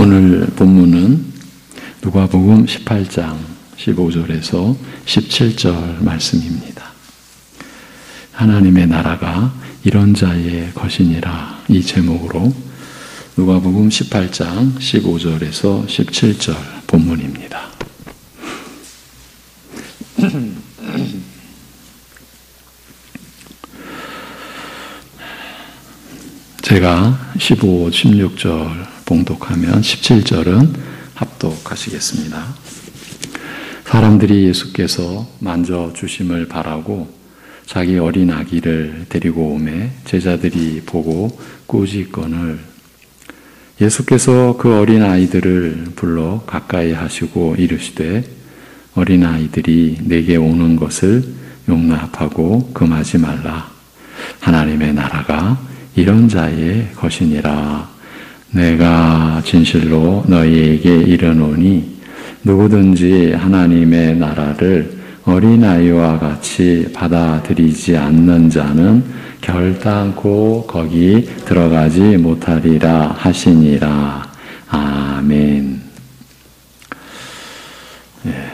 오늘 본문은 누가복음 18장 15절에서 17절 말씀입니다. 하나님의 나라가 이런 자의 것이니라, 이 제목으로 누가복음 18장 15절에서 17절 본문입니다. 제가 15, 16절 봉독하면 17절은 합독하시겠습니다. 사람들이 예수께서 만져주심을 바라고 자기 어린 아기를 데리고 오매 제자들이 보고 꾸짖거늘 예수께서 그 어린 아이들을 불러 가까이 하시고 이르시되 어린 아이들이 내게 오는 것을 용납하고 금하지 말라. 하나님의 나라가 이런 자의 것이니라. 내가 진실로 너희에게 이르노니 누구든지 하나님의 나라를 어린아이와 같이 받아들이지 않는 자는 결단코 거기 들어가지 못하리라 하시니라. 아멘. 예.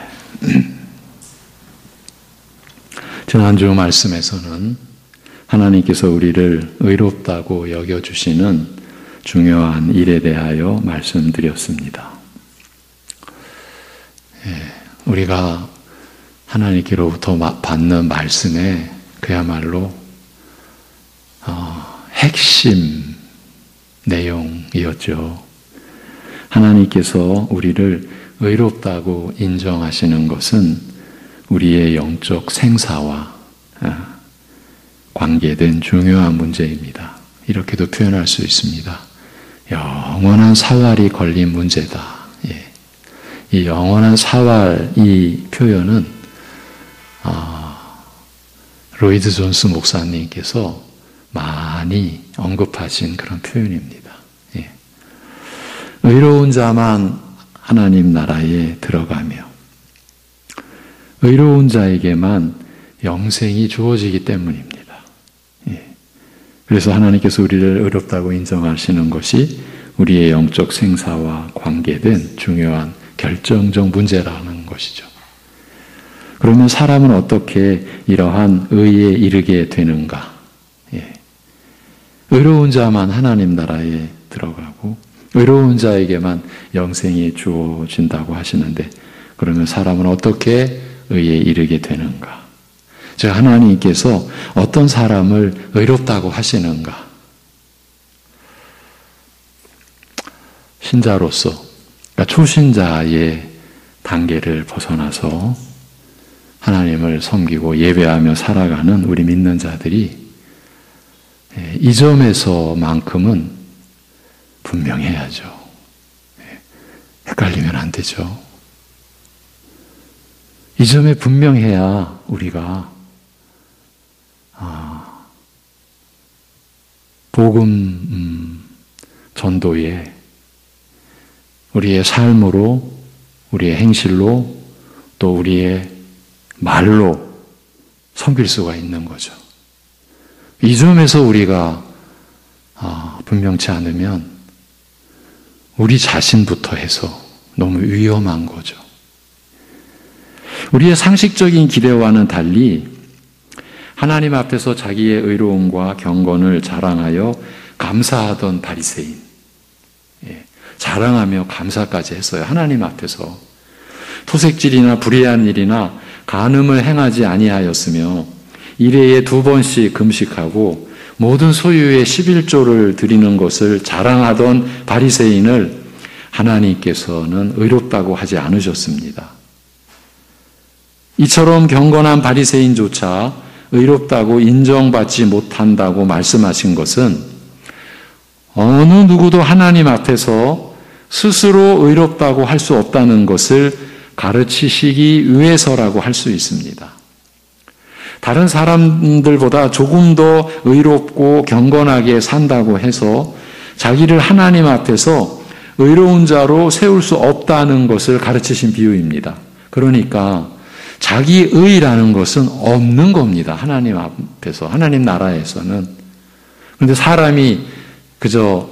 지난주 말씀에서는 하나님께서 우리를 의롭다고 여겨주시는 중요한 일에 대하여 말씀드렸습니다. 우리가 하나님께로부터 받는 말씀의 그야말로 핵심 내용이었죠. 하나님께서 우리를 의롭다고 인정하시는 것은 우리의 영적 생사와 관계된 중요한 문제입니다. 이렇게도 표현할 수 있습니다. 영원한 사활이 걸린 문제다. 이 영원한 사활, 이 표현은 로이드 존스 목사님께서 많이 언급하신 그런 표현입니다. 의로운 자만 하나님 나라에 들어가며 의로운 자에게만 영생이 주어지기 때문입니다. 그래서 하나님께서 우리를 의롭다고 인정하시는 것이 우리의 영적 생사와 관계된 중요한 결정적 문제라는 것이죠. 그러면 사람은 어떻게 이러한 의에 이르게 되는가? 의로운 자만 하나님 나라에 들어가고 의로운 자에게만 영생이 주어진다고 하시는데, 그러면 사람은 어떻게 의에 이르게 되는가? 즉 하나님께서 어떤 사람을 의롭다고 하시는가? 신자로서, 그러니까 초신자의 단계를 벗어나서 하나님을 섬기고 예배하며 살아가는 우리 믿는 자들이 이 점에서만큼은 분명해야죠. 헷갈리면 안 되죠. 이 점에 분명해야 우리가 복음 전도에 우리의 삶으로, 우리의 행실로, 또 우리의 말로 섬길 수가 있는 거죠. 이 점에서 우리가 분명치 않으면 우리 자신부터 해서 너무 위험한 거죠. 우리의 상식적인 기대와는 달리 하나님 앞에서 자기의 의로움과 경건을 자랑하여 감사하던 바리새인, 자랑하며 감사까지 했어요. 하나님 앞에서 토색질이나 불의한 일이나 간음을 행하지 아니하였으며 일회에 2번씩 금식하고 모든 소유의 11조를 드리는 것을 자랑하던 바리새인을 하나님께서는 의롭다고 하지 않으셨습니다. 이처럼 경건한 바리새인조차 의롭다고 인정받지 못한다고 말씀하신 것은 어느 누구도 하나님 앞에서 스스로 의롭다고 할 수 없다는 것을 가르치시기 위해서라고 할 수 있습니다. 다른 사람들보다 조금 더 의롭고 경건하게 산다고 해서 자기를 하나님 앞에서 의로운 자로 세울 수 없다는 것을 가르치신 비유입니다. 그러니까 자기의라는 것은 없는 겁니다. 하나님 앞에서, 하나님 나라에서는. 그런데 사람이 그저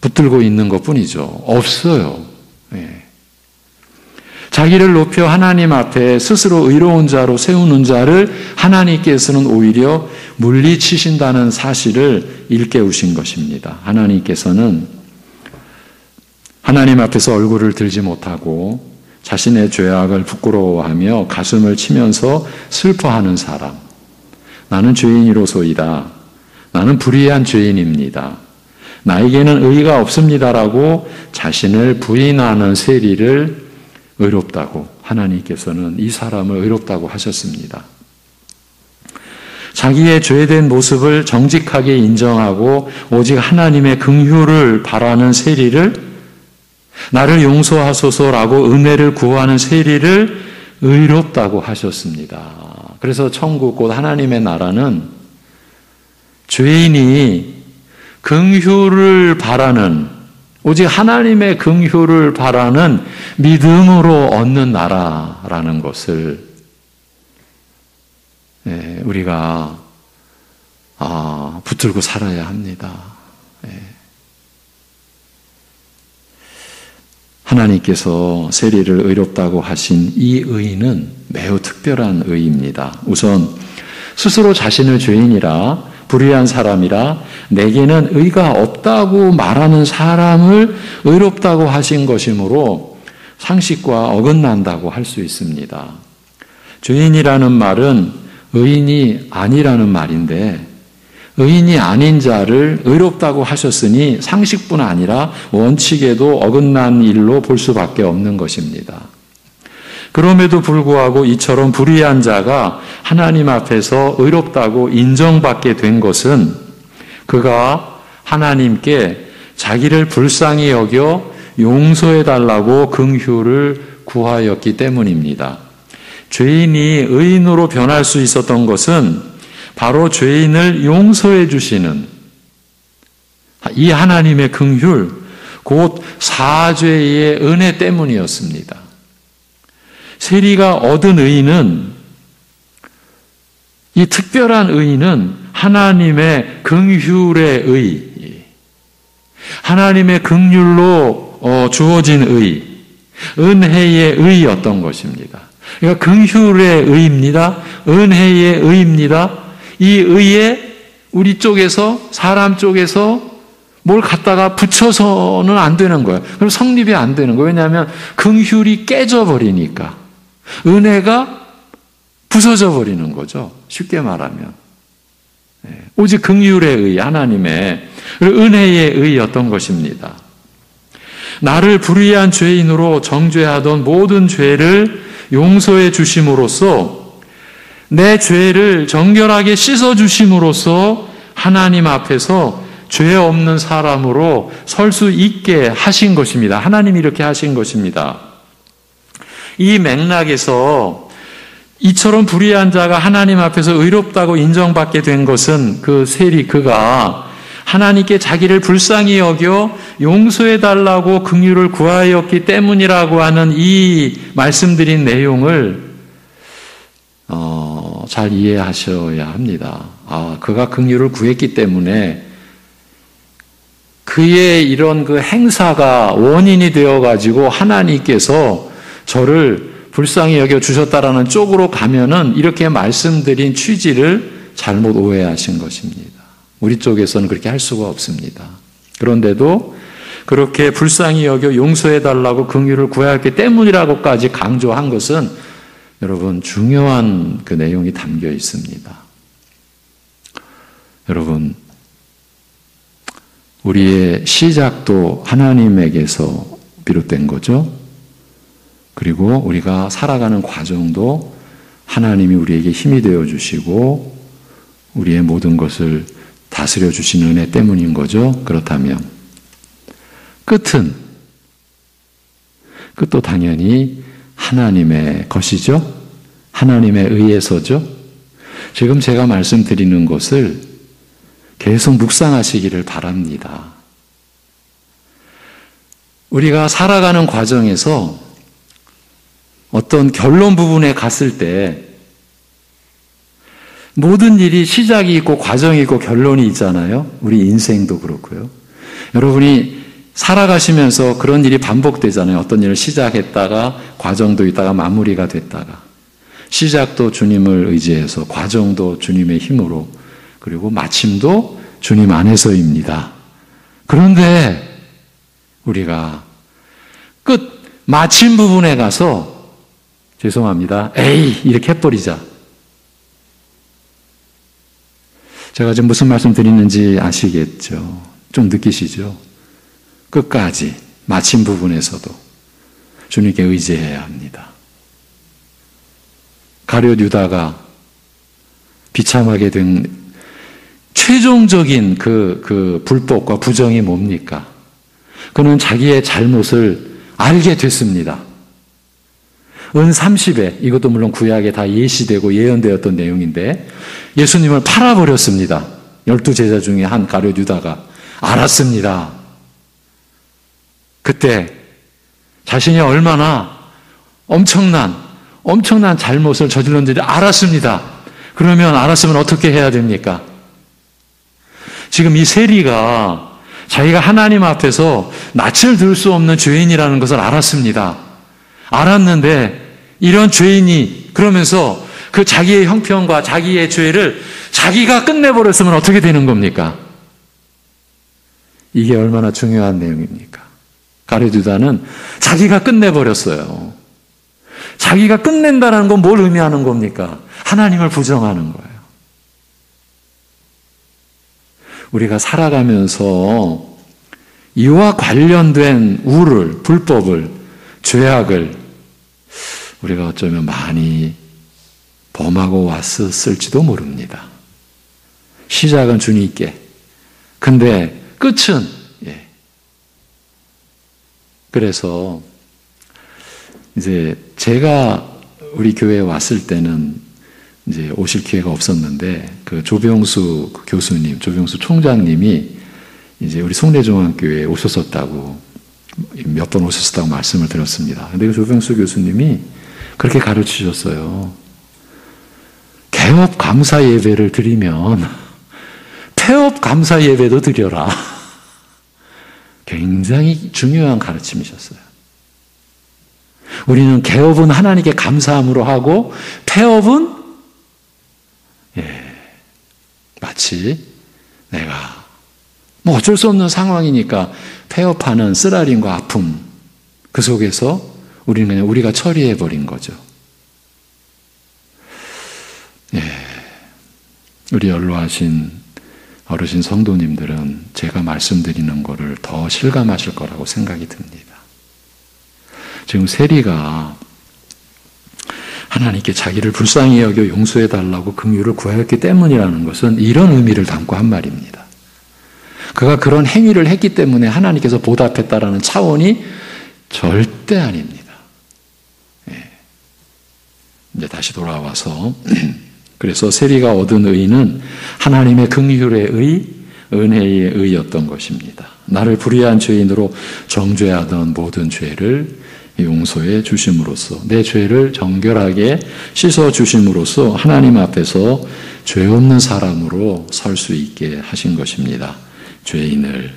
붙들고 있는 것뿐이죠. 없어요. 예. 자기를 높여 하나님 앞에 스스로 의로운 자로 세우는 자를 하나님께서는 오히려 물리치신다는 사실을 일깨우신 것입니다. 하나님께서는 하나님 앞에서 얼굴을 들지 못하고 자신의 죄악을 부끄러워하며 가슴을 치면서 슬퍼하는 사람, 나는 죄인이로소이다. 나는 불의한 죄인입니다. 나에게는 의가 없습니다라고 자신을 부인하는 세리를 의롭다고, 하나님께서는 이 사람을 의롭다고 하셨습니다. 자기의 죄된 모습을 정직하게 인정하고 오직 하나님의 긍휼을 바라는 세리를, 나를 용서하소서라고 은혜를 구하는 세리를 의롭다고 하셨습니다. 그래서 천국 곧 하나님의 나라는 죄인이 긍휼을 바라는, 오직 하나님의 긍휼을 바라는 믿음으로 얻는 나라라는 것을 우리가 붙들고 살아야 합니다. 하나님께서 세리를 의롭다고 하신 이 의는 매우 특별한 의입니다. 우선 스스로 자신을 죄인이라 불의한 사람이라 내게는 의가 없다고 말하는 사람을 의롭다고 하신 것이므로 상식과 어긋난다고 할 수 있습니다. 죄인이라는 말은 의인이 아니라는 말인데 의인이 아닌 자를 의롭다고 하셨으니 상식뿐 아니라 원칙에도 어긋난 일로 볼 수밖에 없는 것입니다. 그럼에도 불구하고 이처럼 불의한 자가 하나님 앞에서 의롭다고 인정받게 된 것은 그가 하나님께 자기를 불쌍히 여겨 용서해달라고 긍휼을 구하였기 때문입니다. 죄인이 의인으로 변할 수 있었던 것은 바로 죄인을 용서해 주시는 이 하나님의 긍휼, 곧 사죄의 은혜 때문이었습니다. 세리가 얻은 의인은, 이 특별한 의인은 하나님의 긍휼의 의, 하나님의 긍휼로 주어진 의, 은혜의 의였던 것입니다. 그러니까 긍휼의 의입니다. 은혜의 의입니다. 이 의에 우리 쪽에서, 사람 쪽에서 뭘 갖다가 붙여서는 안 되는 거예요. 그럼 성립이 안 되는 거예요. 왜냐하면 긍휼이 깨져버리니까. 은혜가 부서져 버리는 거죠. 쉽게 말하면. 오직 긍휼의 의, 하나님의 은혜의 의였던 것입니다. 나를 불의한 죄인으로 정죄하던 모든 죄를 용서해 주심으로써, 내 죄를 정결하게 씻어주심으로써 하나님 앞에서 죄 없는 사람으로 설 수 있게 하신 것입니다. 하나님이 이렇게 하신 것입니다. 이 맥락에서 이처럼 불의한 자가 하나님 앞에서 의롭다고 인정받게 된 것은 그 세리, 그가 하나님께 자기를 불쌍히 여겨 용서해달라고 긍휼을 구하였기 때문이라고 하는 이 말씀드린 내용을 잘 이해하셔야 합니다. 그가 긍휼을 구했기 때문에 그의 이런 그 행사가 원인이 되어가지고 하나님께서 저를 불쌍히 여겨 주셨다라는 쪽으로 가면은 이렇게 말씀드린 취지를 잘못 오해하신 것입니다. 우리 쪽에서는 그렇게 할 수가 없습니다. 그런데도 그렇게 불쌍히 여겨 용서해달라고 긍휼을 구하였기 때문이라고까지 강조한 것은 여러분 중요한 그 내용이 담겨 있습니다. 여러분, 우리의 시작도 하나님에게서 비롯된 거죠. 그리고 우리가 살아가는 과정도 하나님이 우리에게 힘이 되어 주시고 우리의 모든 것을 다스려 주시는 은혜 때문인 거죠. 그렇다면 끝도 당연히 하나님의 것이죠. 하나님의 의해서죠. 지금 제가 말씀드리는 것을 계속 묵상하시기를 바랍니다. 우리가 살아가는 과정에서 어떤 결론 부분에 갔을 때 모든 일이 시작이 있고 과정이 있고 결론이 있잖아요. 우리 인생도 그렇고요. 여러분이 살아가시면서 그런 일이 반복되잖아요. 어떤 일을 시작했다가 과정도 있다가 마무리가 됐다가 시작도 주님을 의지해서 과정도 주님의 힘으로 그리고 마침도 주님 안에서입니다. 그런데 우리가 끝 마침 부분에 가서 죄송합니다. 에이 이렇게 해버리자. 제가 지금 무슨 말씀 드리는지 아시겠죠? 좀 느끼시죠? 끝까지 마침 부분에서도 주님께 의지해야 합니다. 가룟 유다가 비참하게 된 최종적인 그 불법과 부정이 뭡니까? 그는 자기의 잘못을 알게 됐습니다. 은 30에 이것도 물론 구약에 다 예시되고 예언되었던 내용인데 예수님을 팔아버렸습니다. 12제자 중에 한 가룟 유다가 알았습니다. 그때 자신이 얼마나 엄청난 잘못을 저질렀는지 알았습니다. 그러면 알았으면 어떻게 해야 됩니까? 지금 이 세리가 자기가 하나님 앞에서 낯을 들 수 없는 죄인이라는 것을 알았습니다. 알았는데 이런 죄인이 그러면서 그 자기의 형편과 자기의 죄를 자기가 끝내버렸으면 어떻게 되는 겁니까? 이게 얼마나 중요한 내용입니까? 가룟 유다는 자기가 끝내버렸어요. 자기가 끝낸다는 건 뭘 의미하는 겁니까? 하나님을 부정하는 거예요. 우리가 살아가면서 이와 관련된 우를, 불법을, 죄악을 우리가 어쩌면 많이 범하고 왔을지도 모릅니다. 시작은 주님께. 근데 끝은 그래서 이제 제가 우리 교회에 왔을 때는 이제 오실 기회가 없었는데 그 조병수 교수님, 조병수 총장님이 이제 우리 송내중앙교회에 오셨었다고 몇 번 오셨었다고 말씀을 드렸습니다. 근데 그 조병수 교수님이 그렇게 가르치셨어요. 개업 감사 예배를 드리면 폐업 감사 예배도 드려라. 굉장히 중요한 가르침이셨어요. 우리는 개업은 하나님께 감사함으로 하고 폐업은 마치 내가 뭐 어쩔 수 없는 상황이니까 폐업하는 쓰라림과 아픔 그 속에서 우리는 그냥 우리가 처리해버린 거죠. 우리 연로하신 어르신 성도님들은 제가 말씀드리는 거를 더 실감하실 거라고 생각이 듭니다. 지금 세리가 하나님께 자기를 불쌍히 여겨 용서해달라고 긍휼을 구하였기 때문이라는 것은 이런 의미를 담고 한 말입니다. 그가 그런 행위를 했기 때문에 하나님께서 보답했다라는 차원이 절대 아닙니다. 이제 다시 돌아와서 그래서 세리가 얻은 의는 하나님의 긍휼의 의, 은혜의 의였던 것입니다. 나를 불의한 죄인으로 정죄하던 모든 죄를 용서해 주심으로써 내 죄를 정결하게 씻어 주심으로써 하나님 앞에서 죄 없는 사람으로 설 수 있게 하신 것입니다. 죄인을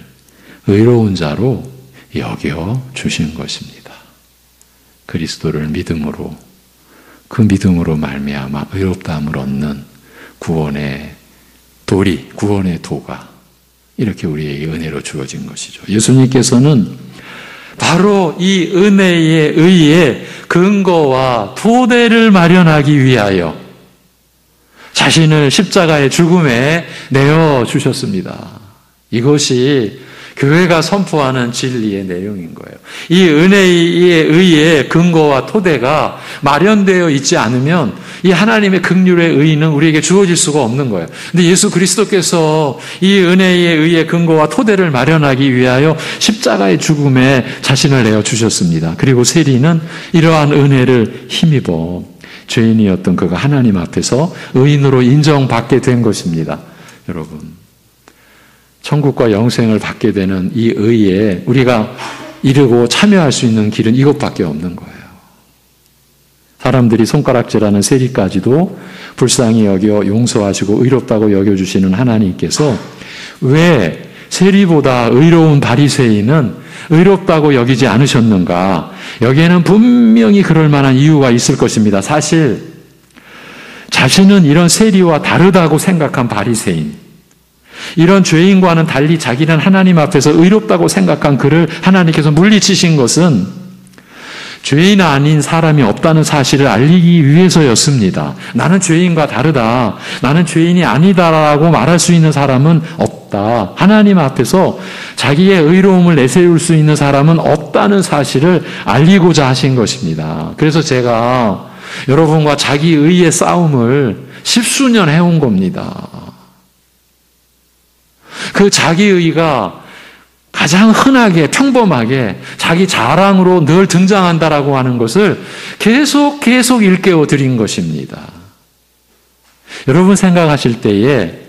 의로운 자로 여겨 주신 것입니다. 그리스도를 믿음으로 그 믿음으로 말미암아 의롭다함을 얻는 구원의 도리, 구원의 도가 이렇게 우리에게 은혜로 주어진 것이죠. 예수님께서는 바로 이 은혜의 의의 근거와 토대를 마련하기 위하여 자신을 십자가의 죽음에 내어주셨습니다. 이것이 교회가 선포하는 진리의 내용인 거예요. 이 은혜의 의의 근거와 토대가 마련되어 있지 않으면 이 하나님의 긍휼의 의는 우리에게 주어질 수가 없는 거예요. 근데 예수 그리스도께서 이 은혜의 의의 근거와 토대를 마련하기 위하여 십자가의 죽음에 자신을 내어주셨습니다. 그리고 세리는 이러한 은혜를 힘입어 죄인이었던 그가 하나님 앞에서 의인으로 인정받게 된 것입니다. 여러분, 천국과 영생을 받게 되는 이 의에 우리가 이르고 참여할 수 있는 길은 이것밖에 없는 거예요. 사람들이 손가락질하는 세리까지도 불쌍히 여겨 용서하시고 의롭다고 여겨주시는 하나님께서 왜 세리보다 의로운 바리새인은 의롭다고 여기지 않으셨는가? 여기에는 분명히 그럴 만한 이유가 있을 것입니다. 사실 자신은 이런 세리와 다르다고 생각한 바리새인, 이런 죄인과는 달리 자기는 하나님 앞에서 의롭다고 생각한 그를 하나님께서 물리치신 것은 죄인 아닌 사람이 없다는 사실을 알리기 위해서였습니다. 나는 죄인과 다르다, 나는 죄인이 아니다라고 말할 수 있는 사람은 없다, 하나님 앞에서 자기의 의로움을 내세울 수 있는 사람은 없다는 사실을 알리고자 하신 것입니다. 그래서 제가 여러분과 자기 의의 싸움을 10수년 해온 겁니다. 그 자기 의가 가장 흔하게 평범하게 자기 자랑으로 늘 등장한다라고 하는 것을 계속 일깨워 드린 것입니다. 여러분 생각하실 때에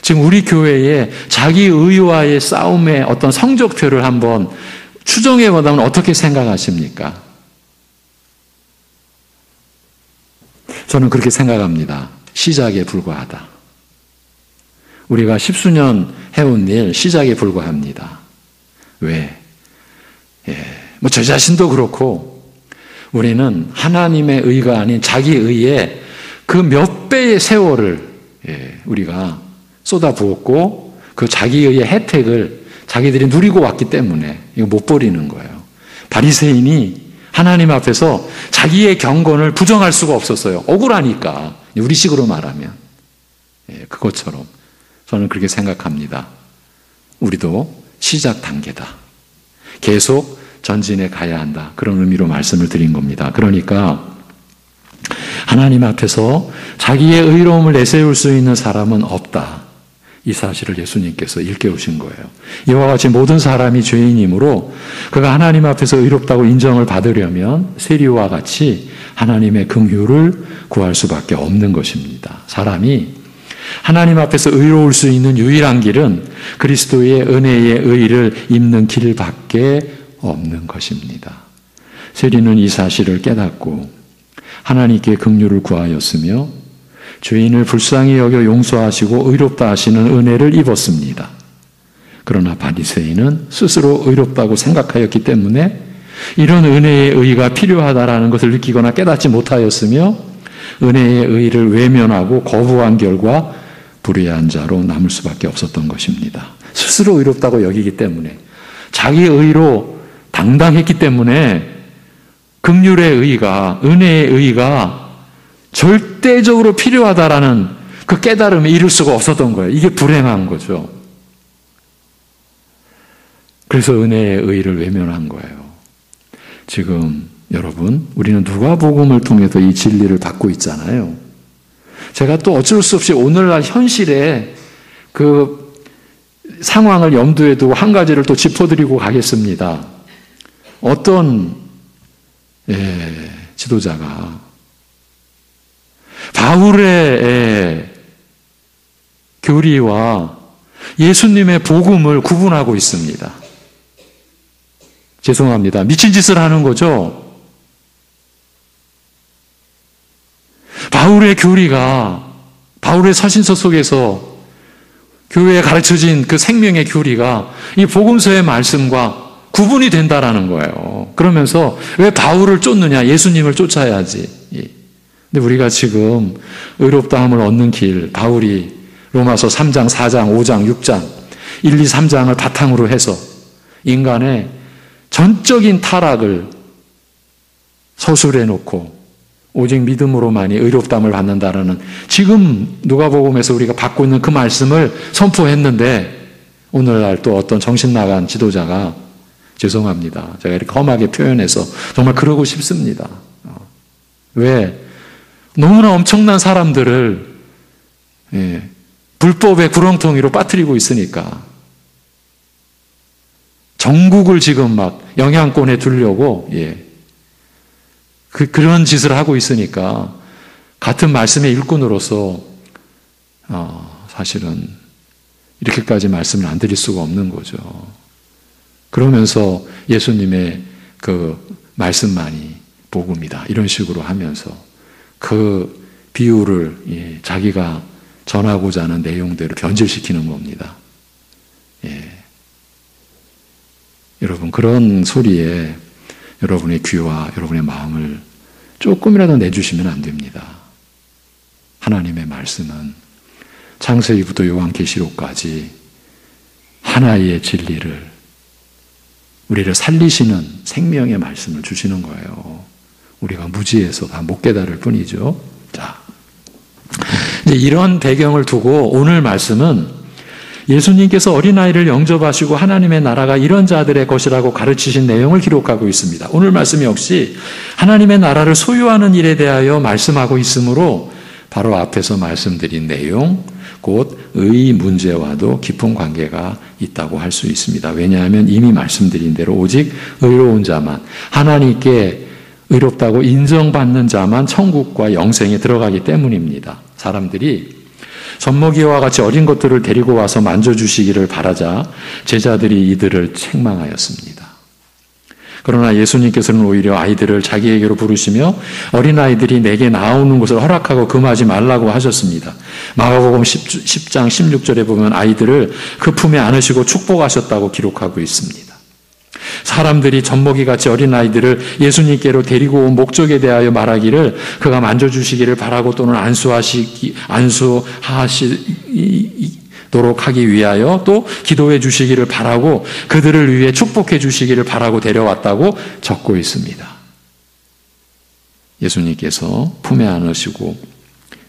지금 우리 교회의 자기 의와의 싸움의 어떤 성적표를 한번 추정해 보다면 어떻게 생각하십니까? 저는 그렇게 생각합니다. 시작에 불과하다. 우리가 10수년 해온 일 시작에 불과합니다. 왜? 저 자신도 그렇고 우리는 하나님의 의가 아닌 자기 의에 그 몇 배의 세월을 우리가 쏟아부었고 그 자기 의의 혜택을 자기들이 누리고 왔기 때문에 이거 못 버리는 거예요. 바리새인이 하나님 앞에서 자기의 경건을 부정할 수가 없었어요. 억울하니까. 우리식으로 말하면 그것처럼 저는 그렇게 생각합니다. 우리도 시작 단계다. 계속 전진해 가야 한다. 그런 의미로 말씀을 드린 겁니다. 그러니까 하나님 앞에서 자기의 의로움을 내세울 수 있는 사람은 없다. 이 사실을 예수님께서 일깨우신 거예요. 이와 같이 모든 사람이 죄인이므로 그가 하나님 앞에서 의롭다고 인정을 받으려면 세리와 같이 하나님의 긍휼을 구할 수밖에 없는 것입니다. 사람이 하나님 앞에서 의로울 수 있는 유일한 길은 그리스도의 은혜의 의를 입는 길밖에 없는 것입니다. 세리는 이 사실을 깨닫고 하나님께 긍휼을 구하였으며 죄인을 불쌍히 여겨 용서하시고 의롭다 하시는 은혜를 입었습니다. 그러나 바리새인은 스스로 의롭다고 생각하였기 때문에 이런 은혜의 의가 필요하다라는 것을 느끼거나 깨닫지 못하였으며 은혜의 의를 외면하고 거부한 결과 불의한 자로 남을 수밖에 없었던 것입니다. 스스로 의롭다고 여기기 때문에, 자기 의로 당당했기 때문에 긍휼의 의가, 은혜의 의가 절대적으로 필요하다라는 그 깨달음에 이를 수가 없었던 거예요. 이게 불행한 거죠. 그래서 은혜의 의를 외면한 거예요. 지금 여러분, 우리는 누가복음을 통해서 이 진리를 받고 있잖아요. 제가 또 어쩔 수 없이 오늘날 현실의 그 상황을 염두에 두고 한 가지를 또 짚어드리고 가겠습니다. 어떤 지도자가 바울의 교리와 예수님의 복음을 구분하고 있습니다. 죄송합니다. 미친 짓을 하는 거죠. 바울의 교리가, 바울의 서신서 속에서 교회에 가르쳐진 그 생명의 교리가 이 복음서의 말씀과 구분이 된다라는 거예요. 그러면서 왜 바울을 쫓느냐? 예수님을 쫓아야지. 근데 우리가 지금 의롭다함을 얻는 길, 바울이 로마서 3장, 4장, 5장, 6장, 1, 2, 3장을 바탕으로 해서 인간의 전적인 타락을 서술해 놓고 오직 믿음으로만이 의롭다함을 받는다라는 지금 누가복음에서 우리가 받고 있는 그 말씀을 선포했는데 오늘날 또 어떤 정신 나간 지도자가, 죄송합니다, 제가 이렇게 험하게 표현해서 정말 그러고 싶습니다. 왜? 너무나 엄청난 사람들을 불법의 구렁텅이로 빠뜨리고 있으니까, 전국을 지금 막 영향권에 두려고 그런 짓을 하고 있으니까 같은 말씀의 일꾼으로서 사실은 이렇게까지 말씀을 안 드릴 수가 없는 거죠. 그러면서 예수님의 그 말씀만이 복음이다 이런 식으로 하면서 그 비유를 자기가 전하고자 하는 내용대로 변질시키는 겁니다. 여러분, 그런 소리에 여러분의 귀와 여러분의 마음을 조금이라도 내주시면 안 됩니다. 하나님의 말씀은 창세기부터 요한계시록까지 하나의 진리를, 우리를 살리시는 생명의 말씀을 주시는 거예요. 우리가 무지해서 다 못 깨달을 뿐이죠. 자, 이제 이런 배경을 두고 오늘 말씀은 예수님께서 어린아이를 영접하시고 하나님의 나라가 이런 자들의 것이라고 가르치신 내용을 기록하고 있습니다. 오늘 말씀 역시 하나님의 나라를 소유하는 일에 대하여 말씀하고 있으므로 바로 앞에서 말씀드린 내용, 곧 의 문제와도 깊은 관계가 있다고 할 수 있습니다. 왜냐하면 이미 말씀드린 대로 오직 의로운 자만, 하나님께 의롭다고 인정받는 자만 천국과 영생에 들어가기 때문입니다. 사람들이 젖먹이와 같이 어린 것들을 데리고 와서 만져주시기를 바라자 제자들이 이들을 책망하였습니다. 그러나 예수님께서는 오히려 아이들을 자기에게로 부르시며 어린아이들이 내게 나오는 것을 허락하고 금하지 말라고 하셨습니다. 마가복음 10장 16절에 보면 아이들을 그 품에 안으시고 축복하셨다고 기록하고 있습니다. 사람들이 젖먹이같이 어린아이들을 예수님께로 데리고 온 목적에 대하여 말하기를 그가 만져주시기를 바라고 또는 안수하시도록 하기 위하여 또 기도해 주시기를 바라고 그들을 위해 축복해 주시기를 바라고 데려왔다고 적고 있습니다. 예수님께서 품에 안으시고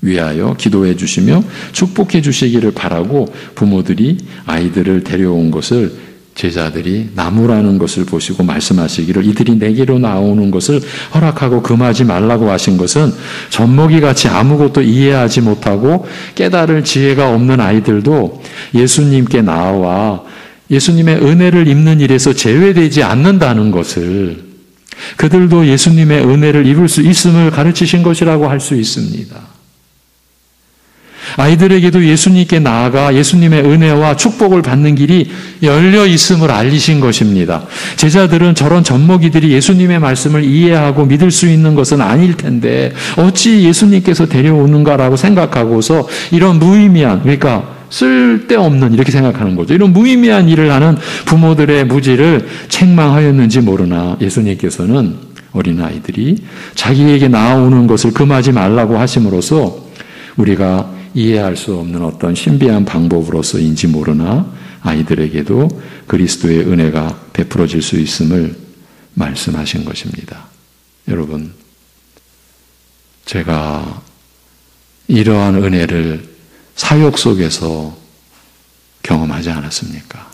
위하여 기도해 주시며 축복해 주시기를 바라고 부모들이 아이들을 데려온 것을 제자들이 나무라는 것을 보시고 말씀하시기를 이들이 내게로 나오는 것을 허락하고 금하지 말라고 하신 것은 젖먹이같이 아무것도 이해하지 못하고 깨달을 지혜가 없는 아이들도 예수님께 나와 예수님의 은혜를 입는 일에서 제외되지 않는다는 것을, 그들도 예수님의 은혜를 입을 수 있음을 가르치신 것이라고 할 수 있습니다. 아이들에게도 예수님께 나아가 예수님의 은혜와 축복을 받는 길이 열려 있음을 알리신 것입니다. 제자들은 저런 젖먹이들이 예수님의 말씀을 이해하고 믿을 수 있는 것은 아닐 텐데 어찌 예수님께서 데려오는가라고 생각하고서 이런 무의미한, 그러니까 쓸데없는, 이렇게 생각하는 거죠. 이런 무의미한 일을 하는 부모들의 무지를 책망하였는지 모르나 예수님께서는 어린아이들이 자기에게 나오는 것을 금하지 말라고 하심으로써 우리가 이해할 수 없는 어떤 신비한 방법으로서인지 모르나 아이들에게도 그리스도의 은혜가 베풀어질 수 있음을 말씀하신 것입니다. 여러분, 제가 이러한 은혜를 사역 속에서 경험하지 않았습니까?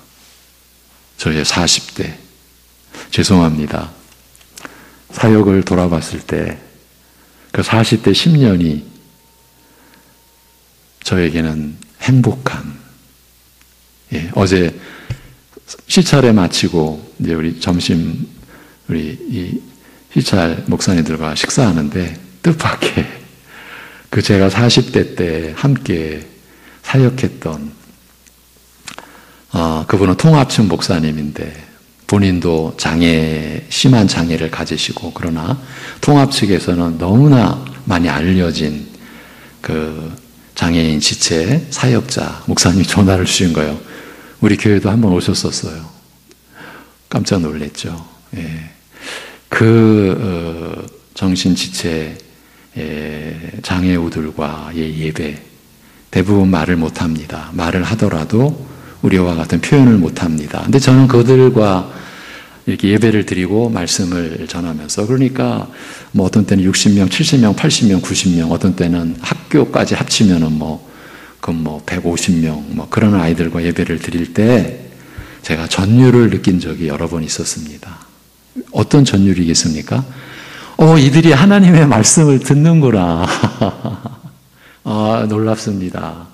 저의 40대, 죄송합니다. 사역을 돌아봤을 때 그 40대 10년이 저에게는 행복한, 어제 시찰에 마치고 이제 우리 점심 우리 이 시찰 목사님들과 식사하는데 뜻밖의 그 제가 40대 때 함께 사역했던 그분은 통합층 목사님인데 본인도 심한 장애를 가지시고 그러나 통합 측에서는 너무나 많이 알려진 그 장애인 지체 사역자 목사님이 전화를 주신 거예요. 우리 교회도 한번 오셨었어요. 깜짝 놀랐죠. 그 정신지체 장애우들과의 예배, 대부분 말을 못합니다. 말을 하더라도 우리와 같은 표현을 못합니다. 근데 저는 그들과 이렇게 예배를 드리고 말씀을 전하면서, 그러니까 뭐 어떤 때는 60명, 70명, 80명, 90명, 어떤 때는 학교까지 합치면은 150명, 그런 아이들과 예배를 드릴 때 제가 전율을 느낀 적이 여러 번 있었습니다. 어떤 전율이겠습니까? 이들이 하나님의 말씀을 듣는구나. 놀랍습니다.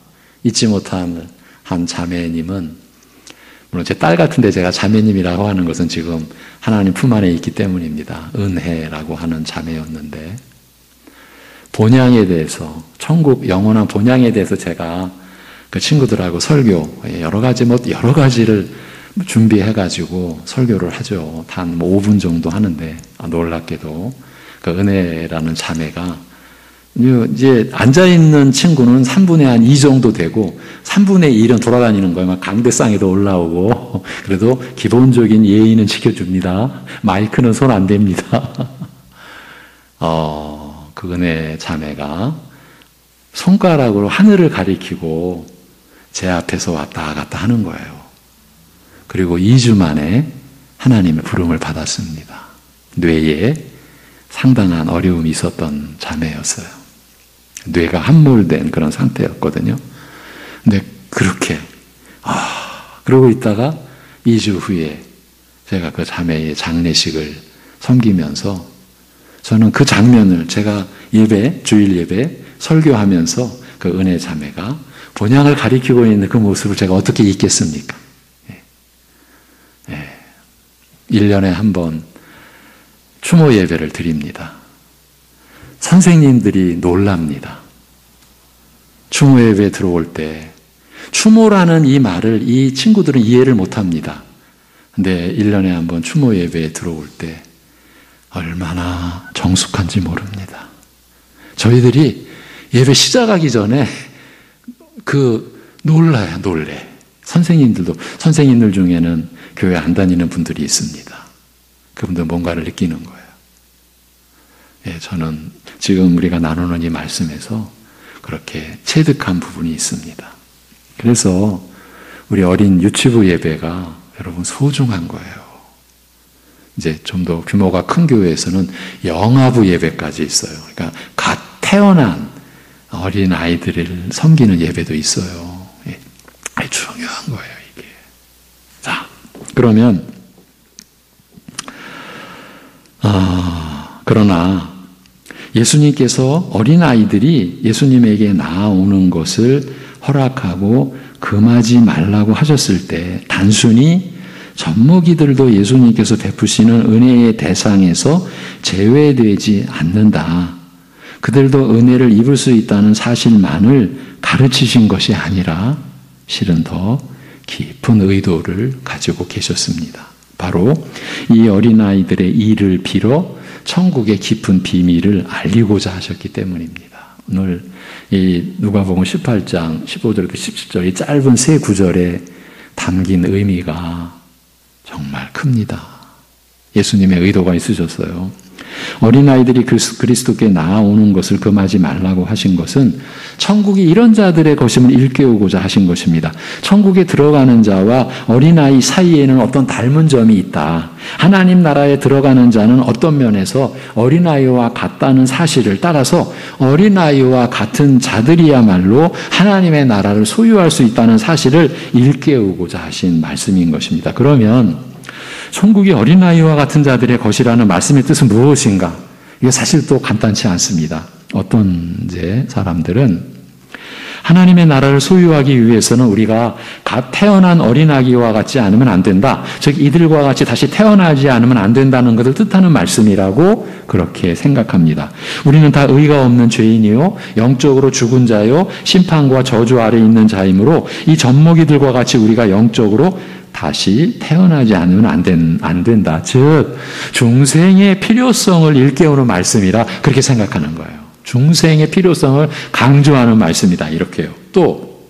잊지 못한 한 자매님은, 물론 제 딸 같은데 제가 자매님이라고 하는 것은 지금 하나님 품 안에 있기 때문입니다. 은혜라고 하는 자매였는데, 본향에 대해서, 천국 영원한 본향에 대해서 제가 그 친구들하고 설교, 여러 가지를 준비해가지고 설교를 하죠. 단 5분 정도 하는데, 놀랍게도 그 은혜라는 자매가 이제 앉아있는 친구는 3분의 한 2 정도 되고 3분의 1은 돌아다니는 거예요. 막 강대상에도 올라오고. 그래도 기본적인 예의는 지켜줍니다. 마이크는 손 안 댑니다. 그 은혜 자매가 손가락으로 하늘을 가리키고 제 앞에서 왔다 갔다 하는 거예요. 그리고 2주 만에 하나님의 부름을 받았습니다. 뇌에 상당한 어려움이 있었던 자매였어요. 뇌가 함몰된 그런 상태였거든요. 근데 그렇게 그러고 있다가 2주 후에 제가 그 자매의 장례식을 섬기면서 저는 그 장면을 제가 주일 예배 설교하면서 그 은혜 자매가 본향을 가리키고 있는 그 모습을 제가 어떻게 잊겠습니까? 1년에 한 번 추모 예배를 드립니다. 선생님들이 놀랍니다. 추모 예배 들어올 때 추모라는 이 말을 이 친구들은 이해를 못합니다. 근데 1년에 한 번 추모 예배에 들어올 때 얼마나 정숙한지 모릅니다. 저희들이 예배 시작하기 전에 놀래. 선생님들 중에는 교회 안 다니는 분들이 있습니다. 그분들 뭔가를 느끼는 거예요. 저는 지금 우리가 나누는 이 말씀에서 그렇게 체득한 부분이 있습니다. 그래서 우리 어린 유치부 예배가 여러분 소중한 거예요. 이제 좀 더 규모가 큰 교회에서는 영아부 예배까지 있어요. 그러니까 갓 태어난 어린 아이들을 섬기는 예배도 있어요. 중요한 거예요, 이게. 자, 그러면 그러나 예수님께서 어린 아이들이 예수님에게 나아오는 것을 허락하고 금하지 말라고 하셨을 때 단순히 젖먹이들도 예수님께서 베푸시는 은혜의 대상에서 제외되지 않는다. 그들도 은혜를 입을 수 있다는 사실만을 가르치신 것이 아니라 실은 더 깊은 의도를 가지고 계셨습니다. 바로 이 어린아이들의 이를 빌어 천국의 깊은 비밀을 알리고자 하셨기 때문입니다. 오늘 이 누가복음 18장 15절부터 17절 이 짧은 세 구절에 담긴 의미가 정말 큽니다. 예수님의 의도가 있으셨어요. 어린아이들이 그리스도께 나아오는 것을 금하지 말라고 하신 것은 천국이 이런 자들의 것임을 일깨우고자 하신 것입니다. 천국에 들어가는 자와 어린아이 사이에는 어떤 닮은 점이 있다. 하나님 나라에 들어가는 자는 어떤 면에서 어린아이와 같다는 사실을 따라서 어린아이와 같은 자들이야말로 하나님의 나라를 소유할 수 있다는 사실을 일깨우고자 하신 말씀인 것입니다. 그러면 천국이 어린아이와 같은 자들의 것이라는 말씀의 뜻은 무엇인가? 이게 사실 또 간단치 않습니다. 어떤 사람들은 하나님의 나라를 소유하기 위해서는 우리가 갓 태어난 어린아기와 같지 않으면 안 된다. 즉 이들과 같이 다시 태어나지 않으면 안 된다는 것을 뜻하는 말씀이라고 그렇게 생각합니다. 우리는 다 의가 없는 죄인이요 영적으로 죽은 자요 심판과 저주 아래 있는 자이므로 이 젖먹이들과 같이 우리가 영적으로 다시 태어나지 않으면 안 된다. 즉 중생의 필요성을 일깨우는 말씀이라 그렇게 생각하는 거예요. 중생의 필요성을 강조하는 말씀이다. 이렇게요. 또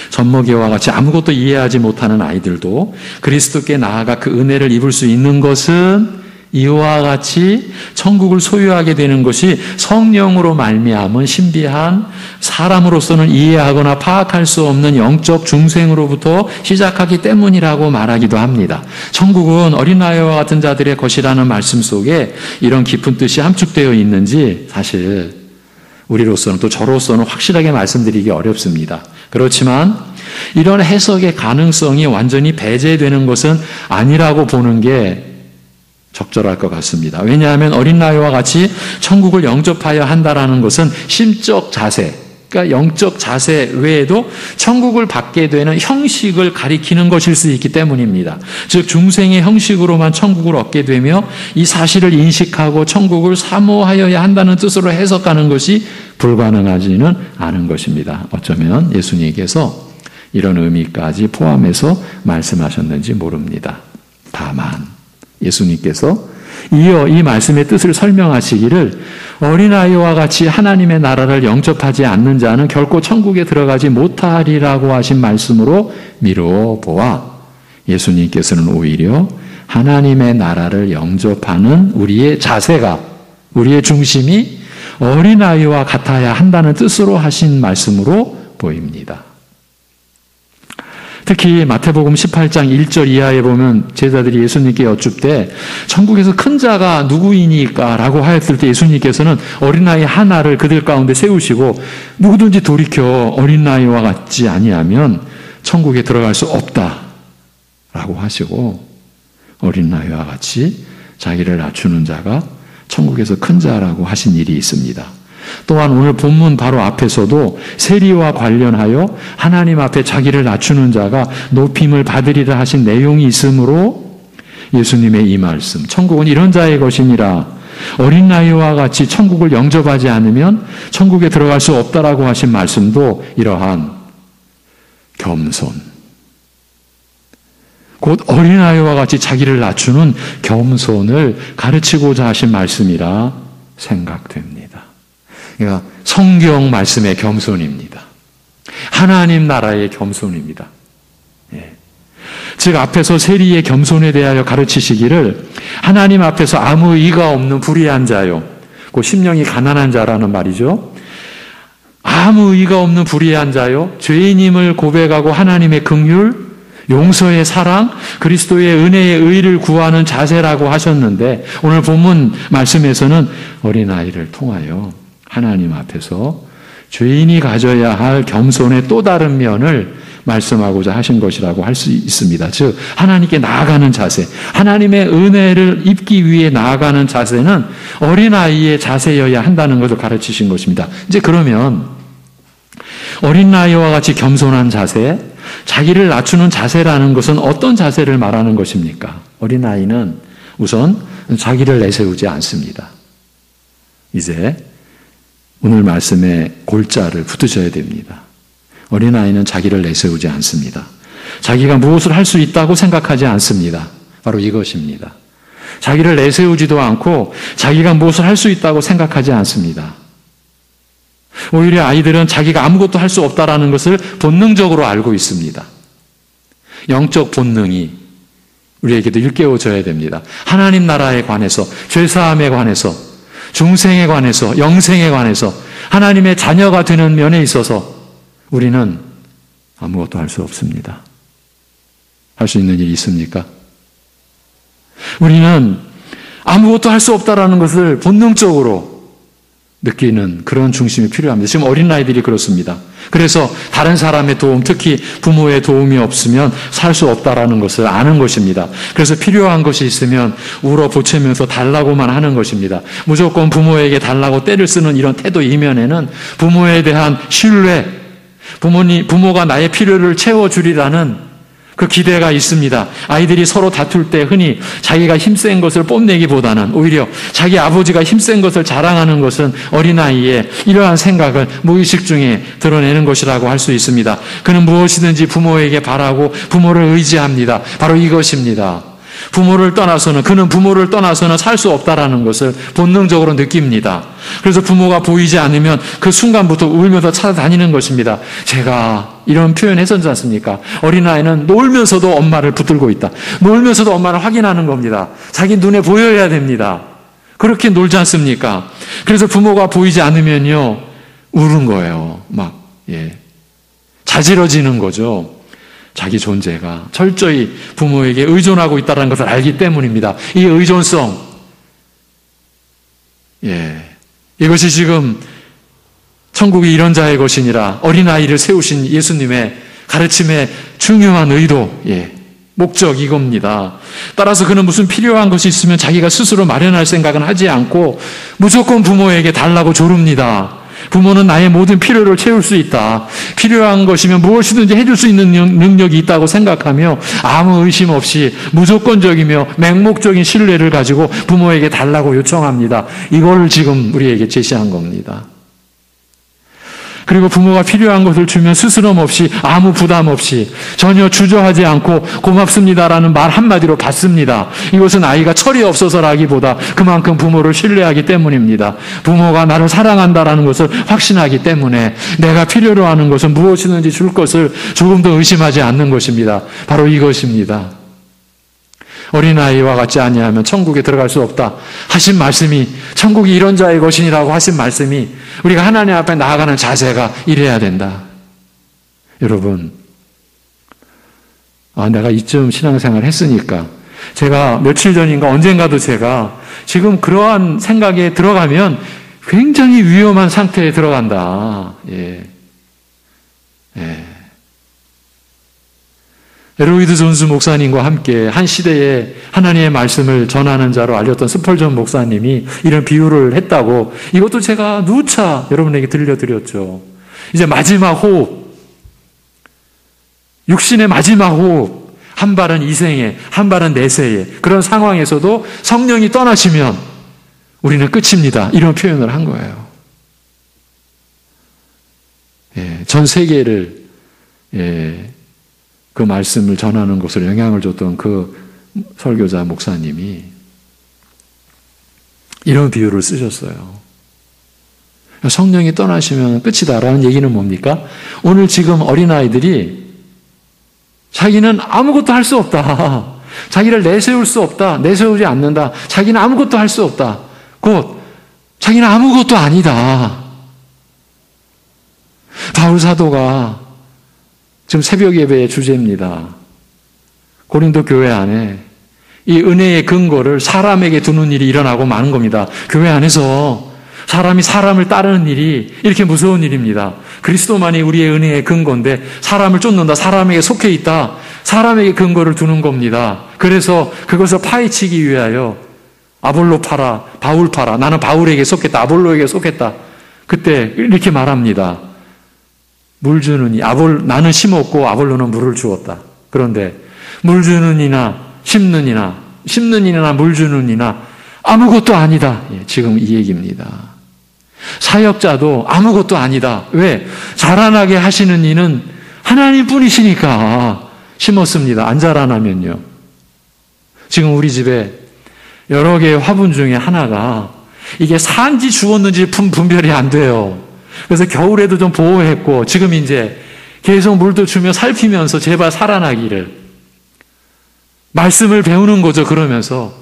젖먹이와 같이 아무것도 이해하지 못하는 아이들도 그리스도께 나아가 그 은혜를 입을 수 있는 것은 이와 같이 천국을 소유하게 되는 것이 성령으로 말미암은 신비한 사람으로서는 이해하거나 파악할 수 없는 영적 중생으로부터 시작하기 때문이라고 말하기도 합니다. 천국은 어린아이와 같은 자들의 것이라는 말씀 속에 이런 깊은 뜻이 함축되어 있는지 사실 우리로서는 또 저로서는 확실하게 말씀드리기 어렵습니다. 그렇지만 이런 해석의 가능성이 완전히 배제되는 것은 아니라고 보는 게 적절할 것 같습니다. 왜냐하면 어린아이와 같이 천국을 영접하여 한다라는 것은 심적 자세, 그러니까 영적 자세 외에도 천국을 받게 되는 형식을 가리키는 것일 수 있기 때문입니다. 즉 중생의 형식으로만 천국을 얻게 되며 이 사실을 인식하고 천국을 사모하여야 한다는 뜻으로 해석하는 것이 불가능하지는 않은 것입니다. 어쩌면 예수님께서 이런 의미까지 포함해서 말씀하셨는지 모릅니다. 다만 예수님께서 이어 이 말씀의 뜻을 설명하시기를 어린아이와 같이 하나님의 나라를 영접하지 않는 자는 결코 천국에 들어가지 못하리라고 하신 말씀으로 미루어 보아 예수님께서는 오히려 하나님의 나라를 영접하는 우리의 자세가, 우리의 중심이 어린아이와 같아야 한다는 뜻으로 하신 말씀으로 보입니다. 특히 마태복음 18장 1절 이하에 보면 제자들이 예수님께 여쭙되 천국에서 큰 자가 누구이니까? 라고 하였을 때 예수님께서는 어린아이 하나를 그들 가운데 세우시고 누구든지 돌이켜 어린아이와 같지 아니하면 천국에 들어갈 수 없다 라고 하시고 어린아이와 같이 자기를 낮추는 자가 천국에서 큰 자라고 하신 일이 있습니다. 또한 오늘 본문 바로 앞에서도 세리와 관련하여 하나님 앞에 자기를 낮추는 자가 높임을 받으리라 하신 내용이 있으므로 예수님의 이 말씀, 천국은 이런 자의 것이니라, 어린 나이와 같이 천국을 영접하지 않으면 천국에 들어갈 수 없다라고 하신 말씀도 이러한 겸손, 곧 어린아이와 같이 자기를 낮추는 겸손을 가르치고자 하신 말씀이라 생각됩니다. 그러니까 성경 말씀의 겸손입니다. 하나님 나라의 겸손입니다. 즉 앞에서 세리의 겸손에 대하여 가르치시기를 하나님 앞에서 아무 의가 없는 불의한 자요, 그 심령이 가난한 자라는 말이죠. 아무 의가 없는 불의한 자요, 죄인임을 고백하고 하나님의 긍휼, 용서의 사랑, 그리스도의 은혜의 의를 구하는 자세라고 하셨는데 오늘 본문 말씀에서는 어린아이를 통하여 하나님 앞에서 죄인이 가져야 할 겸손의 또 다른 면을 말씀하고자 하신 것이라고 할 수 있습니다. 즉 하나님께 나아가는 자세, 하나님의 은혜를 입기 위해 나아가는 자세는 어린아이의 자세여야 한다는 것을 가르치신 것입니다. 이제 그러면 어린아이와 같이 겸손한 자세, 자기를 낮추는 자세라는 것은 어떤 자세를 말하는 것입니까? 어린아이는 우선 자기를 내세우지 않습니다. 이제 오늘 말씀에 골자를 붙으셔야 됩니다. 어린아이는 자기를 내세우지 않습니다. 자기가 무엇을 할 수 있다고 생각하지 않습니다. 바로 이것입니다. 자기를 내세우지도 않고 자기가 무엇을 할 수 있다고 생각하지 않습니다. 오히려 아이들은 자기가 아무것도 할 수 없다라는 것을 본능적으로 알고 있습니다. 영적 본능이 우리에게도 일깨워져야 됩니다. 하나님 나라에 관해서, 죄사함에 관해서, 중생에 관해서, 영생에 관해서, 하나님의 자녀가 되는 면에 있어서 우리는 아무것도 할 수 없습니다. 할 수 있는 일이 있습니까? 우리는 아무것도 할 수 없다라는 것을 본능적으로 느끼는 그런 중심이 필요합니다. 지금 어린아이들이 그렇습니다. 그래서 다른 사람의 도움, 특히 부모의 도움이 없으면 살 수 없다라는 것을 아는 것입니다. 그래서 필요한 것이 있으면 울어 보채면서 달라고만 하는 것입니다. 무조건 부모에게 달라고 떼를 쓰는 이런 태도 이면에는 부모에 대한 신뢰, 부모가 나의 필요를 채워주리라는 그 기대가 있습니다. 아이들이 서로 다툴 때 흔히 자기가 힘센 것을 뽐내기보다는 오히려 자기 아버지가 힘센 것을 자랑하는 것은 어린아이의 이러한 생각을 무의식 중에 드러내는 것이라고 할 수 있습니다. 그는 무엇이든지 부모에게 바라고 부모를 의지합니다. 바로 이것입니다. 그는 부모를 떠나서는 살 수 없다라는 것을 본능적으로 느낍니다. 그래서 부모가 보이지 않으면 그 순간부터 울면서 찾아다니는 것입니다. 제가 이런 표현 했었지 않습니까? 어린아이는 놀면서도 엄마를 붙들고 있다. 놀면서도 엄마를 확인하는 겁니다. 자기 눈에 보여야 됩니다. 그렇게 놀지 않습니까? 그래서 부모가 보이지 않으면요, 우는 거예요. 자지러지는 거죠. 자기 존재가 철저히 부모에게 의존하고 있다는 것을 알기 때문입니다. 이 의존성, 이것이 지금 천국이 이런 자의 것이니라 어린아이를 세우신 예수님의 가르침의 중요한 의도, 목적 이겁니다. 따라서 그는 무슨 필요한 것이 있으면 자기가 스스로 마련할 생각은 하지 않고 무조건 부모에게 달라고 조릅니다. 부모는 나의 모든 필요를 채울 수 있다. 필요한 것이면 무엇이든지 해줄 수 있는 능력이 있다고 생각하며 아무 의심 없이 무조건적이며 맹목적인 신뢰를 가지고 부모에게 달라고 요청합니다. 이걸 지금 우리에게 제시한 겁니다. 그리고 부모가 필요한 것을 주면 스스럼 없이 아무 부담 없이 전혀 주저하지 않고 고맙습니다라는 말 한마디로 받습니다. 이것은 아이가 철이 없어서라기보다 그만큼 부모를 신뢰하기 때문입니다. 부모가 나를 사랑한다라는 것을 확신하기 때문에 내가 필요로 하는 것은 무엇이든지 줄 것을 조금도 의심하지 않는 것입니다. 바로 이것입니다. 어린아이와 같지 아니하면 천국에 들어갈 수 없다 하신 말씀이, 천국이 이런 자의 것이라고 하신 말씀이 우리가 하나님 앞에 나아가는 자세가 이래야 된다. 여러분, 내가 이쯤 신앙생활을 했으니까 제가 며칠 전인가 언젠가도 제가 지금 그러한 생각에 들어가면 굉장히 위험한 상태에 들어간다. 에로이드 존스 목사님과 함께 한 시대에 하나님의 말씀을 전하는 자로 알렸던 스펄전 목사님이 이런 비유를 했다고, 이것도 제가 누차 여러분에게 들려드렸죠. 이제 마지막 호흡, 육신의 마지막 호흡, 한 발은 이생에, 한 발은 내세에, 그런 상황에서도 성령이 떠나시면 우리는 끝입니다. 이런 표현을 한 거예요. 전 세계를 그 말씀을 전하는 것으로 영향을 줬던 그 설교자 목사님이 이런 비유를 쓰셨어요. 성령이 떠나시면 끝이다라는 얘기는 뭡니까? 오늘 지금 어린아이들이 자기는 아무것도 할 수 없다. 자기를 내세울 수 없다. 내세우지 않는다. 자기는 아무것도 할 수 없다. 곧 자기는 아무것도 아니다. 바울 사도가 지금 새벽 예배의 주제입니다. 고린도 교회 안에 이 은혜의 근거를 사람에게 두는 일이 일어나고 마는 겁니다. 교회 안에서 사람이 사람을 따르는 일이 이렇게 무서운 일입니다. 그리스도만이 우리의 은혜의 근거인데 사람을 쫓는다, 사람에게 속해 있다, 사람에게 근거를 두는 겁니다. 그래서 그것을 파헤치기 위하여 아볼로 파라, 바울 파라, 나는 바울에게 속했다, 아볼로에게 속했다. 그때 이렇게 말합니다. 물 주는 이, 나는 심었고 아볼로는 물을 주었다. 그런데 물 주는 이나 심는 이나 물 주는 이나 아무것도 아니다. 지금 이 얘기입니다. 사역자도 아무것도 아니다. 왜? 자라나게 하시는 이는 하나님 뿐이시니까 심었습니다. 안 자라나면요. 지금 우리 집에 여러 개의 화분 중에 하나가 이게 산지 죽었는지 분별이 안 돼요. 그래서 겨울에도 좀 보호했고 지금 이제 계속 물도 주며 살피면서 제발 살아나기를 말씀을 배우는 거죠. 그러면서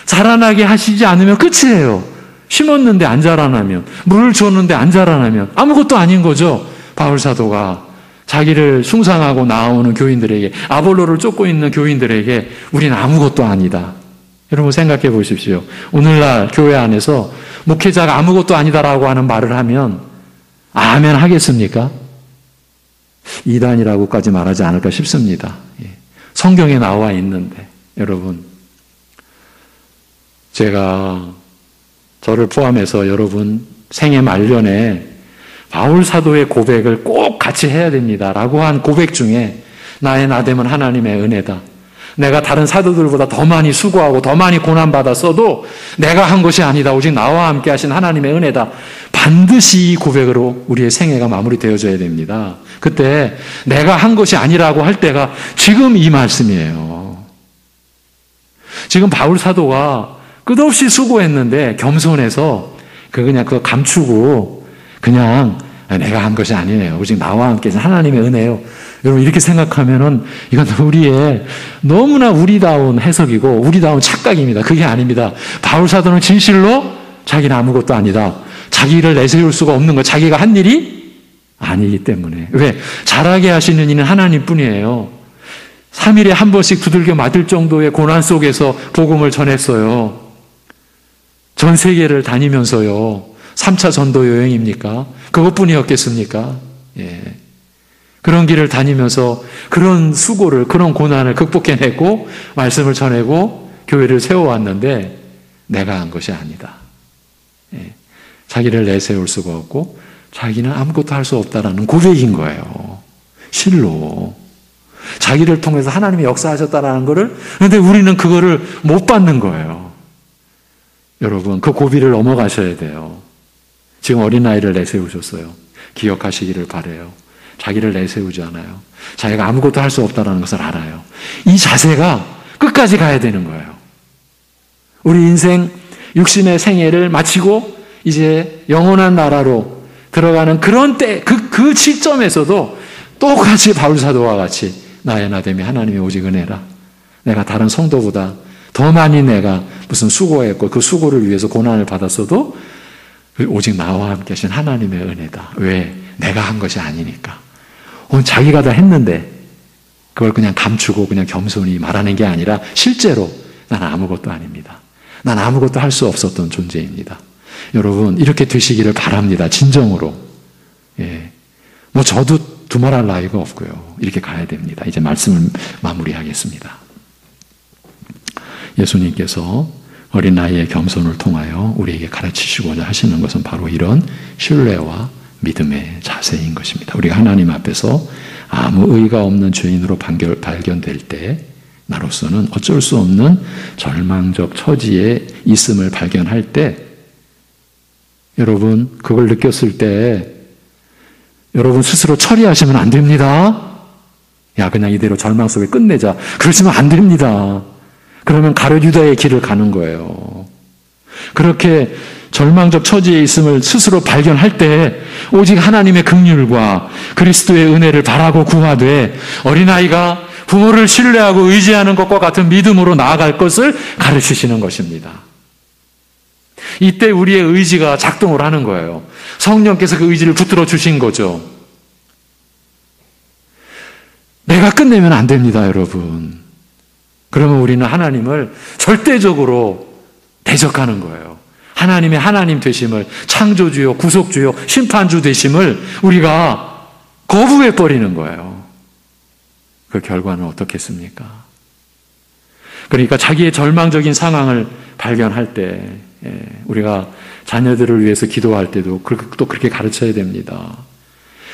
자라나게 하시지 않으면 끝이에요. 심었는데 안 자라나면, 물을 줬는데 안 자라나면 아무것도 아닌 거죠. 바울 사도가 자기를 숭상하고 나오는 교인들에게, 아볼로를 쫓고 있는 교인들에게 우리는 아무것도 아니다. 여러분 생각해 보십시오. 오늘날 교회 안에서 목회자가 아무것도 아니다라고 하는 말을 하면 아멘 하겠습니까? 이단이라고까지 말하지 않을까 싶습니다. 성경에 나와 있는데, 여러분, 제가 저를 포함해서 여러분 생애 말년에 바울 사도의 고백을 꼭 같이 해야 됩니다라고 한 고백 중에 나의 나됨은 하나님의 은혜다. 내가 다른 사도들보다 더 많이 수고하고 더 많이 고난받았어도 내가 한 것이 아니다. 오직 나와 함께 하신 하나님의 은혜다. 반드시 이 고백으로 우리의 생애가 마무리되어져야 됩니다. 그때 내가 한 것이 아니라고 할 때가 지금 이 말씀이에요. 지금 바울 사도가 끝없이 수고했는데 겸손해서 그냥 그거 감추고 그냥 내가 한 것이 아니에요. 오직 나와 함께 하신 하나님의 은혜요. 여러분 이렇게 생각하면은 이건 우리의 너무나 우리다운 해석이고 우리다운 착각입니다. 그게 아닙니다. 바울 사도는 진실로 자기는 아무것도 아니다. 자기를 내세울 수가 없는 거, 자기가 한 일이 아니기 때문에. 왜? 잘하게 하시는 이는 하나님뿐이에요. 3일에 한 번씩 두들겨 맞을 정도의 고난 속에서 복음을 전했어요. 전 세계를 다니면서요. 3차 전도 여행입니까? 그것뿐이었겠습니까? 그런 길을 다니면서 그런 수고를, 그런 고난을 극복해내고 말씀을 전하고 교회를 세워왔는데 내가 한 것이 아니다. 자기를 내세울 수가 없고 자기는 아무것도 할 수 없다라는 고백인 거예요. 실로. 자기를 통해서 하나님이 역사하셨다라는 거를, 그런데 우리는 그거를 못 받는 거예요. 여러분, 그 고비를 넘어가셔야 돼요. 지금 어린아이를 내세우셨어요. 기억하시기를 바라요. 자기를 내세우지 않아요. 자기가 아무것도 할 수 없다는 것을 알아요. 이 자세가 끝까지 가야 되는 거예요. 우리 인생 육신의 생애를 마치고 이제 영원한 나라로 들어가는 그런 때, 그 시점에서도 똑같이 바울 사도와 같이 나의 나됨이 하나님의 오직 은혜라. 내가 다른 성도보다 더 많이 내가 무슨 수고했고 그 수고를 위해서 고난을 받았어도 오직 나와 함께 하신 하나님의 은혜다. 왜? 내가 한 것이 아니니까. 자기가 다 했는데 그걸 그냥 감추고 그냥 겸손히 말하는 게 아니라 실제로 나는 아무것도 아닙니다. 난 아무것도 할 수 없었던 존재입니다. 여러분 이렇게 되시기를 바랍니다. 진정으로. 예. 뭐 저도 두말할 나위가 없고요. 이렇게 가야 됩니다. 이제 말씀을 마무리하겠습니다. 예수님께서 어린 나이의 겸손을 통하여 우리에게 가르치시고자 하시는 것은 바로 이런 신뢰와 믿음의 자세인 것입니다. 우리가 하나님 앞에서 아무 의가 없는 죄인으로 발견될 때 나로서는 어쩔 수 없는 절망적 처지에 있음을 발견할 때 여러분 그걸 느꼈을 때 여러분 스스로 처리하시면 안 됩니다. 야 그냥 이대로 절망 속에 끝내자. 그러시면 안 됩니다. 그러면 가룟 유다의 길을 가는 거예요. 그렇게 절망적 처지에 있음을 스스로 발견할 때 오직 하나님의 긍휼과 그리스도의 은혜를 바라고 구하되 어린아이가 부모를 신뢰하고 의지하는 것과 같은 믿음으로 나아갈 것을 가르치시는 것입니다. 이때 우리의 의지가 작동을 하는 거예요. 성령께서 그 의지를 붙들어 주신 거죠. 내가 끝내면 안 됩니다, 여러분. 그러면 우리는 하나님을 절대적으로 대적하는 거예요. 하나님의 하나님 되심을, 창조주요, 구속주요, 심판주 되심을 우리가 거부해버리는 거예요. 그 결과는 어떻겠습니까? 그러니까 자기의 절망적인 상황을 발견할 때 우리가 자녀들을 위해서 기도할 때도 또 그렇게 가르쳐야 됩니다.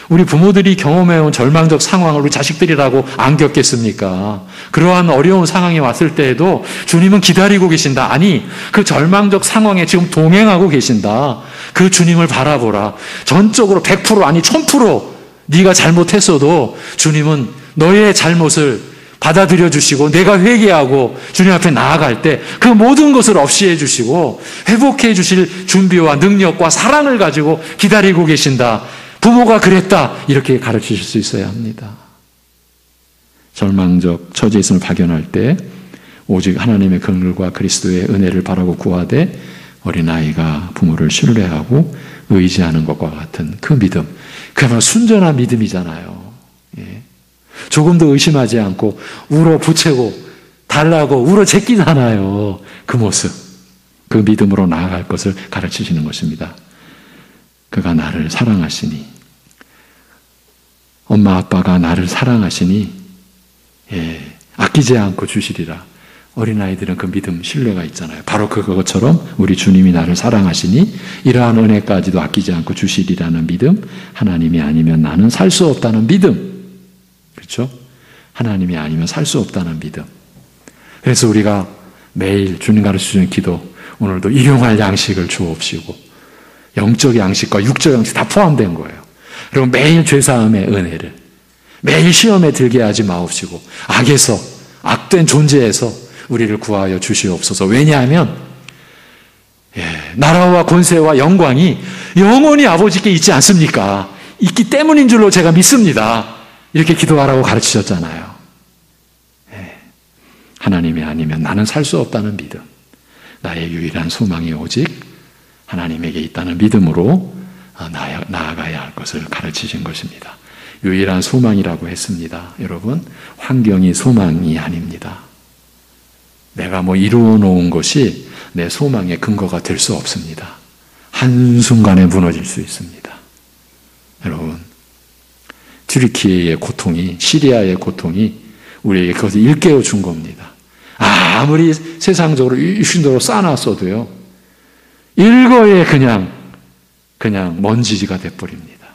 우리 부모들이 경험해온 절망적 상황을 우리 자식들이라고 안 겪겠습니까? 그러한 어려운 상황이 왔을 때에도 주님은 기다리고 계신다. 아니, 그 절망적 상황에 지금 동행하고 계신다. 그 주님을 바라보라. 전적으로 100% 아니 1000% 네가 잘못했어도 주님은 너의 잘못을 받아들여 주시고 내가 회개하고 주님 앞에 나아갈 때 그 모든 것을 없이해 주시고 회복해 주실 준비와 능력과 사랑을 가지고 기다리고 계신다. 부모가 그랬다. 이렇게 가르치실 수 있어야 합니다. 절망적 처지에 있음을 발견할 때 오직 하나님의 긍휼과 그리스도의 은혜를 바라고 구하되 어린아이가 부모를 신뢰하고 의지하는 것과 같은 그 믿음. 그야말로 순전한 믿음이잖아요. 예. 조금도 의심하지 않고 울어 부채고 달라고 울어 제끼잖아요. 그 모습. 그 믿음으로 나아갈 것을 가르치시는 것입니다. 그가 나를 사랑하시니 엄마 아빠가 나를 사랑하시니 아끼지 않고 주시리라. 어린아이들은 그 믿음 신뢰가 있잖아요. 바로 그것처럼 우리 주님이 나를 사랑하시니 이러한 은혜까지도 아끼지 않고 주시리라는 믿음. 하나님이 아니면 나는 살 수 없다는 믿음. 그렇죠? 하나님이 아니면 살 수 없다는 믿음. 그래서 우리가 매일 주님 가르쳐주는 기도, 오늘도 일용할 양식을 주옵시고 영적 양식과 육적 양식 다 포함된 거예요. 그리고 매일 죄사함의 은혜를, 매일 시험에 들게 하지 마옵시고 악에서, 악된 존재에서 우리를 구하여 주시옵소서. 왜냐하면 나라와 권세와 영광이 영원히 아버지께 있지 않습니까? 있기 때문인 줄로 제가 믿습니다. 이렇게 기도하라고 가르치셨잖아요. 하나님이 아니면 나는 살 수 없다는 믿음. 나의 유일한 소망이 오직 하나님에게 있다는 믿음으로 나아가야 할 것을 가르치신 것입니다. 유일한 소망이라고 했습니다. 여러분, 환경이 소망이 아닙니다. 내가 이루어 놓은 것이 내 소망의 근거가 될 수 없습니다. 한순간에 무너질 수 있습니다. 여러분, 튀르키예의 고통이, 시리아의 고통이 우리에게 그것을 일깨워 준 겁니다. 아무리 세상적으로 육신적으로 쌓아놨어도요, 일거에 그냥 먼지가 돼버립니다.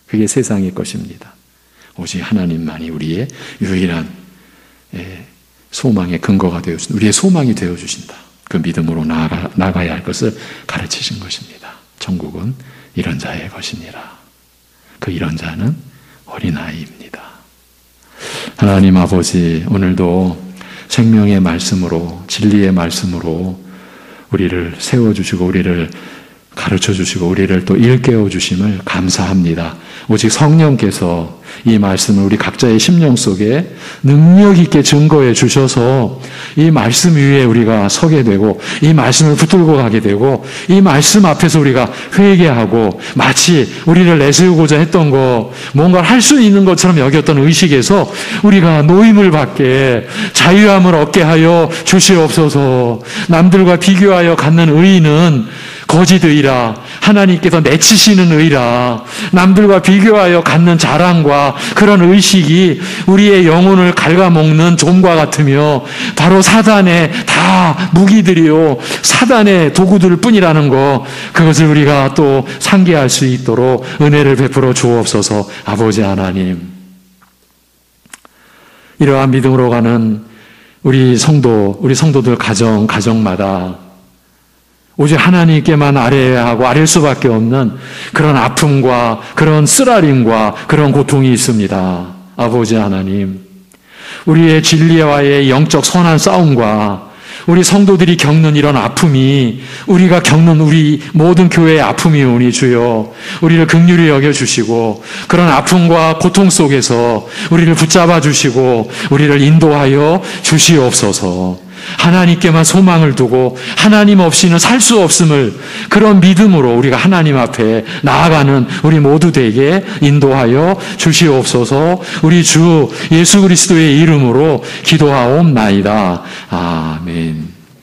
그게 세상의 것입니다. 오직 하나님만이 우리의 유일한 소망의 근거가 되어주신다. 우리의 소망이 되어주신다. 그 믿음으로 나가야 할 것을 가르치신 것입니다. 천국은 이런 자의 것이니라. 그 이런 자는 어린아이입니다. 하나님 아버지, 오늘도 생명의 말씀으로, 진리의 말씀으로 우리를 세워주시고 우리를 가르쳐주시고 우리를 또 일깨워 주심을 감사합니다. 오직 성령께서 이 말씀을 우리 각자의 심령 속에 능력 있게 증거해 주셔서 이 말씀 위에 우리가 서게 되고 이 말씀을 붙들고 가게 되고 이 말씀 앞에서 우리가 회개하고 마치 우리를 내세우고자 했던 거 뭔가를 할 수 있는 것처럼 여겼던 의식에서 우리가 노임을 받게 자유함을 얻게 하여 주시옵소서. 남들과 비교하여 갖는 의의는 거짓 의라, 하나님께서 내치시는 의라, 남들과 비교하여 갖는 자랑과 그런 의식이 우리의 영혼을 갉아먹는 좀과 같으며 바로 사단의 다 무기들이요 사단의 도구들 뿐이라는 것, 그것을 우리가 또 상기할 수 있도록 은혜를 베풀어 주옵소서. 아버지 하나님, 이러한 믿음으로 가는 우리 성도들 가정마다 오직 하나님께만 아뢰어야 하고 아뢰 수밖에 없는 그런 아픔과 그런 쓰라림과 그런 고통이 있습니다. 아버지 하나님, 우리의 진리와의 영적 선한 싸움과 우리 성도들이 겪는 이런 아픔이 우리가 겪는 우리 모든 교회의 아픔이오니 주여 우리를 긍휼히 여겨주시고 그런 아픔과 고통 속에서 우리를 붙잡아 주시고 우리를 인도하여 주시옵소서. 하나님께만 소망을 두고 하나님 없이는 살 수 없음을 그런 믿음으로 우리가 하나님 앞에 나아가는 우리 모두 되게 인도하여 주시옵소서. 우리 주 예수 그리스도의 이름으로 기도하옵나이다. 아멘.